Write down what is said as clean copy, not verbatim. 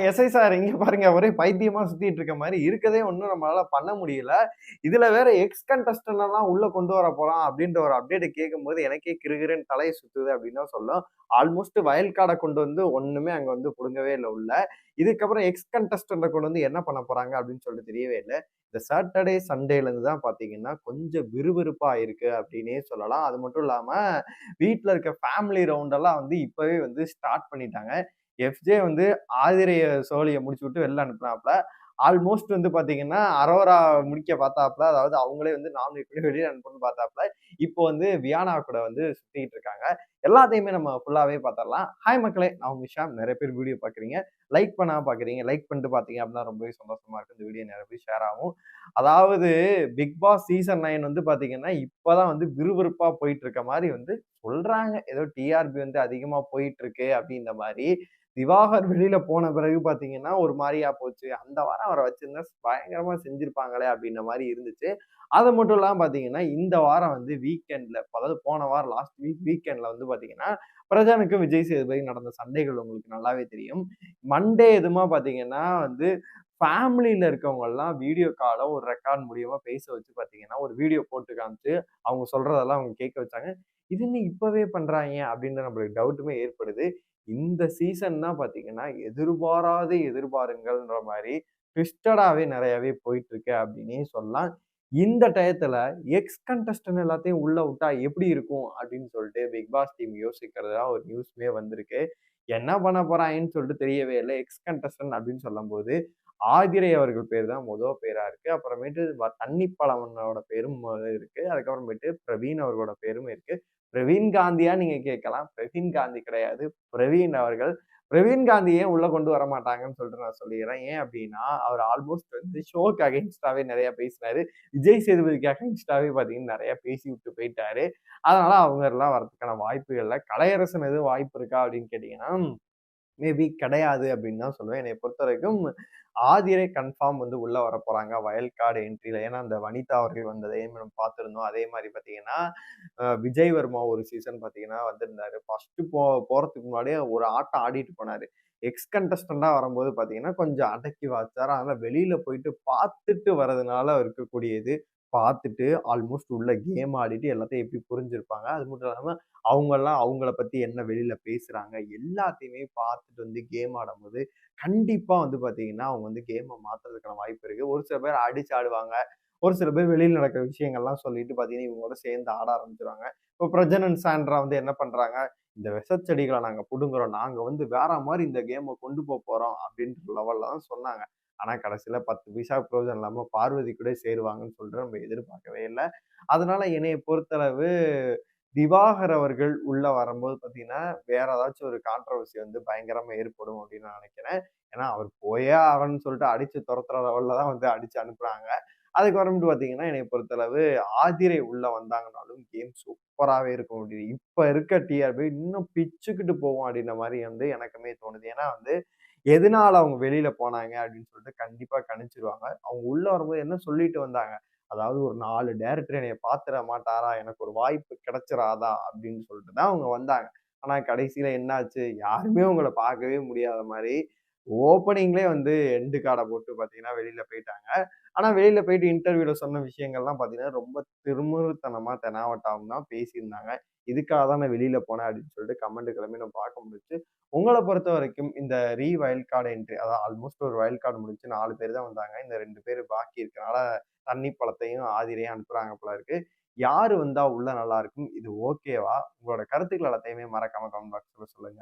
SI sir இங்க பாருங்க ஒரே பைத்தியமா சுத்திட்டு இருக்க மாரி இருக்கதே ஒண்ணும் நம்மளால பண்ண முடியல. இதுல வேற எக்ஸ் கண்டஸ்டன்ட் எல்லாம் உள்ள கொண்டு வர போறான் அப்படின்ற ஒரு அப்டேட் கேட்கும்போது எனக்கே கிறுகிறுன்னு தலைய சுத்துது அப்படின்னு தான் சொல்லணும். ஆல்மோஸ்ட் வயல் கார்ட கொண்டு வந்து ஒண்ணுமே அங்க வந்து புடுங்கவே இல்ல உள்ள. இதுக்கப்புறம் எக்ஸ் கண்டஸ்டன்ட்ட கொண்டு வந்து என்ன பண்ண போறாங்க அப்படின்னு சொல்லிட்டு தெரியவே இல்ல. இந்த சாட்டர்டே, சண்டேல இருந்து தான் பார்த்தீங்கன்னா, கொஞ்சம் விறுவிறுப்பா இருக்கு அப்படின்னே சொல்லலாம். அது மட்டும் இல்லாம வீட்ல இருக்க ஃபேமிலி ரவுண்ட் எல்லாம் வந்து இப்பவே வந்து ஸ்டார்ட் பண்ணிட்டாங்க. எஃப்ஜே வந்து ஆதிரைய சோழிய முடிச்சுவிட்டு வெளில அனுப்புனாப்ல. ஆல்மோஸ்ட் வந்து பாத்தீங்கன்னா, அரோரா முடிக்க பார்த்தாப்ல. அதாவது அவங்களே வந்து நாமினேட் பண்ணி வெளிய அனுப்பணும்னு பார்த்தாப்ல. இப்போ வந்து வியானா கூட வந்து சுத்திட்டு இருக்காங்க. எல்லாத்தையுமே நம்ம ஃபுல்லாவே பார்த்துரலாம். ஹாய் மக்களே! நான் உங்க ஷாம். நெறைய பேர் வீடியோ பார்க்குறீங்க. லைக் பண்ணாம பார்க்குறீங்க. லைக் பண்ணிட்டு பார்த்தீங்க அப்படின்னா ரொம்பவே சந்தோஷமா இருக்கும். இந்த வீடியோ நெறைய பேர் ஷேர் ஆகும். அதாவது பிக் பாஸ் சீசன் 9 வந்து பாத்தீங்கன்னா, இப்பதான் வந்து விறுவிறுப்பா போயிட்டு இருக்க மாரி வந்து சொல்றாங்க. ஏதோ டிஆர்பி வந்து அதிகமா போயிட்டு இருக்கு அப்படின்ற மாரி. திவாகர் வெளியில போன பிறகு பார்த்தீங்கன்னா, ஒரு மாரியா போச்சு. அந்த வாரம் அவர வச்சிருந்தா பயங்கரமா செஞ்சிருப்பாங்களே அப்டின்ற மாரி இருந்துச்சு. அது மட்டும் இல்லாம பார்த்தீங்கன்னா, இந்த வாரம் வந்து வீக்கெண்ட்ல அதாவது போன வாரம் லாஸ்ட் வீக்கெண்ட்ல வந்து பார்த்தீங்கன்னா, பிரஜானுக்கும் விஜய் சேதுபதிக்கும் நடந்த சண்டைகள் உங்களுக்கு நல்லாவே தெரியும். மண்டே எதுமா பார்த்தீங்கன்னா வந்து ஃபேமிலில இருக்கவங்கலாம் வீடியோ கால ஒரு ரெக்கார்ட் மூலியமா பேச வச்சு பார்த்தீங்கன்னா, ஒரு வீடியோ போட்டு காமிச்சு, அவங்க சொல்றதெல்லாம் அவங்க கேட்க வச்சாங்க. இது என்ன இப்பவே பண்றாய்ங்க அப்டின்ற நம்மளுக்கு டவுட்டுமே ஏற்படுது. இந்த சீசன் தான் பார்த்தீங்கன்னா, எதிர்பாராத எதிர்பாருங்கள்ன்ற மாரி ட்விஸ்டடாவே நெறையாவே போயிட்டு இருக்கு அப்டின்னே சொல்லலாம். இந்த டயத்துல எக்ஸ் கண்டஸ்டன்ட் எல்லாத்தையும் உள்ள விட்டா எப்படி இருக்கும்? அப்டின்னு சொல்லிட்டு பிக் பாஸ் டீம் யோசிக்கிறதா ஒரு நியூஸுமே வந்திருக்கு. என்ன பண்ண போறாய்ங்கன்னு சொல்லிட்டு தெரியவே இல்ல. எக்ஸ் கண்டஸ்டன்ட் அப்டின்னு சொல்லும்போது, ஆதிரை அவர்கள் பேர் தான் பேரா இருக்கு. அப்புறமேட்டு தண்ணிப்பழவனோட பேரும் இருக்கு. அதுக்கப்புறமேட்டு பிரவீன் அவர்களோட பேரும் இருக்கு. பிரவீன் காந்தியா நீங்க கேட்கலாம். பிரவீன் காந்தி கிடையாது. பிரவீன் அவர்கள். பிரவீன் காந்தி ஏன் உள்ள கொண்டு வரமாட்டாங்கன்னு சொல்லிட்டு நான் சொல்லிக்கிறேன். ஏன் அப்டின்னா, அவர் ஆல்மோஸ்ட் வந்து ஷோக்கு அகைன்ஸ்டாவே நெறைய பேசினாரு. விஜய் சேதுபதிக்கு அகைன்ஸ்டாவே பார்த்தீங்கன்னா, நெறைய பேசி விட்டு போயிட்டாரு. அதனால அவங்க எல்லாம் வரதுக்கான வாய்ப்புகள் இல்ல. கலையரசன் எதுவும் வாய்ப்பு இருக்கா அப்டின்னு கேட்டீங்கன்னா, மேபி கிடையாது அப்படின்னு தான் சொல்லுவேன். என்னைய பொறுத்தவரைக்கும் ஆதிரை கன்ஃபார்ம் வந்து உள்ள வரப்போறாங்க. Wild card என்ட்ரில. ஏன்னா, அந்த வனிதா அவர்கள் வந்ததையும் நம்ம பார்த்திருந்தோம். அதே மாரி பார்த்தீங்கன்னா, விஜய் வர்மா ஒரு சீசன் பார்த்தீங்கன்னா வந்திருந்தாரு. ஃபர்ஸ்ட்டு போறதுக்கு முன்னாடியே ஒரு ஆட்டம் ஆடிட்டு போனாரு. எக்ஸ் கண்டஸ்டன்ட்டா வரும்போது பார்த்தீங்கன்னா, கொஞ்சம் அடக்கி வாச்சாரு. அதனால வெளியில போயிட்டு பார்த்துட்டு வரதுனால இருக்கக்கூடியது. பார்த்துட்டு ஆல்மோஸ்ட் உள்ள கேம் ஆடிட்டு எல்லாத்தையும் எப்படி புரிஞ்சிருப்பாங்க. அது மட்டும் இல்லாம அவங்கலாம் அவங்கள பத்தி என்ன வெளியில பேசுறாங்க, எல்லாத்தையுமே பார்த்துட்டு வந்து கேம் ஆடும்போது, கண்டிப்பா வந்து பார்த்தீங்கன்னா, அவங்க வந்து கேம மாத்துறதுக்கான வாய்ப்பு இருக்கு. ஒரு சில பேர் அடிச்சு ஆடுவாங்க. ஒரு சில பேர் வெளியில நடக்கிற விஷயங்கள்லாம் சொல்லிட்டு பார்த்தீங்கன்னா, இவங்களோட சேர்ந்து ஆட ஆரம்பிச்சுருவாங்க. இப்போ பிரஜனன், சாண்ட்ரா வந்து என்ன பண்றாங்க, "இந்த விஷச்செடிகள நாங்க புடுங்குறோம். நாங்க வந்து வேற மாரி இந்த கேம கொண்டு போறோம்." அப்படின்ற லெவல்ல தான் சொன்னாங்க. ஆனா கடைசியில 10 பைசா பிரயோஜனம் இல்லாம பார்வதி கூட சேருவாங்கன்னு சொல்லிட்டு நம்ம எதிர்பார்க்கவே இல்ல. அதனால என்னைய பொறுத்தளவு திவாகர் அவர்கள் உள்ள வரும்போது பார்த்தீங்கன்னா, வேற ஏதாச்சும் ஒரு கான்ட்ரோவர்சி வந்து பயங்கரமா ஏற்படும் அப்படின்னு நான் நினைக்கிறேன். ஏன்னா, அவர் போயே ஆகணும்னு சொல்லிட்டு அடிச்சு துரத்துற லெவல்ல தான் வந்து அடிச்சு அனுப்புறாங்க. அதுக்கப்புறமேட்டு பார்த்தீங்கன்னா, என்னைய பொறுத்தளவு ஆதிரை உள்ள வந்தாங்கனாலும் கேம் சூப்பராவே இருக்கும் அப்படின்னு. இப்ப இருக்க டிஆர்பி இன்னும் பிச்சுக்கிட்டு போகும் அப்படின்ற மாரி வந்து எனக்குமே தோணுது. ஏன்னா வந்து, எதனால அவங்க வெளியில போனாங்க அப்படின்னு சொல்லிட்டு கண்டிப்பா கணிச்சுருவாங்க. அவங்க உள்ள வரும்போது என்ன சொல்லிட்டு வந்தாங்க? அதாவது ஒரு 4 டைரக்டர் என்னைய பாத்துற மாட்டாரா? எனக்கு ஒரு வாய்ப்பு கிடைச்சிராதா? அப்படின்னு சொல்லிட்டு தான் அவங்க வந்தாங்க. ஆனா கடைசியில என்னாச்சு? யாருமே உங்கள பார்க்கவே முடியாத மாரி, ஓப்பனிங்லயே வந்து எண்டு கார்ட போட்டு பார்த்தீங்கன்னா, வெளியில போயிட்டாங்க. ஆனா வெளியில போயிட்டு இன்டர்வியூல சொன்ன விஷயங்கள்லாம் பார்த்தீங்கன்னா, ரொம்ப திமிருத்தனமா, தெனாவட்டாவும் தான் பேசியிருந்தாங்க. இதுக்காக தான் நான் வெளியில போனேன் அப்படின்னு சொல்லிட்டு கமெண்ட்களுமே நம்ம பார்க்க முடிஞ்சுச்சு. உங்கள பொறுத்தவரைக்கும் இந்த வைல்ட் கார்ட் என்ட்ரி அதாவது ஆல்மோஸ்ட் ஒரு வைல்ட் கார்ட் முடிச்சு 4 பேர் தான் வந்தாங்க. இந்த 2 பேர் பாக்கி இருக்கனால தண்ணி பழத்தையும் ஆதிரையும் அனுப்புறாங்க போல இருக்கு. யாரு வந்தா உள்ள நல்லா இருக்கும்? இது ஓகேவா? உங்களோட கருத்துக்கள் எல்லாத்தையுமே மறக்காம கமெண்ட் பாக்ஸ்ல சொல்லுங்க.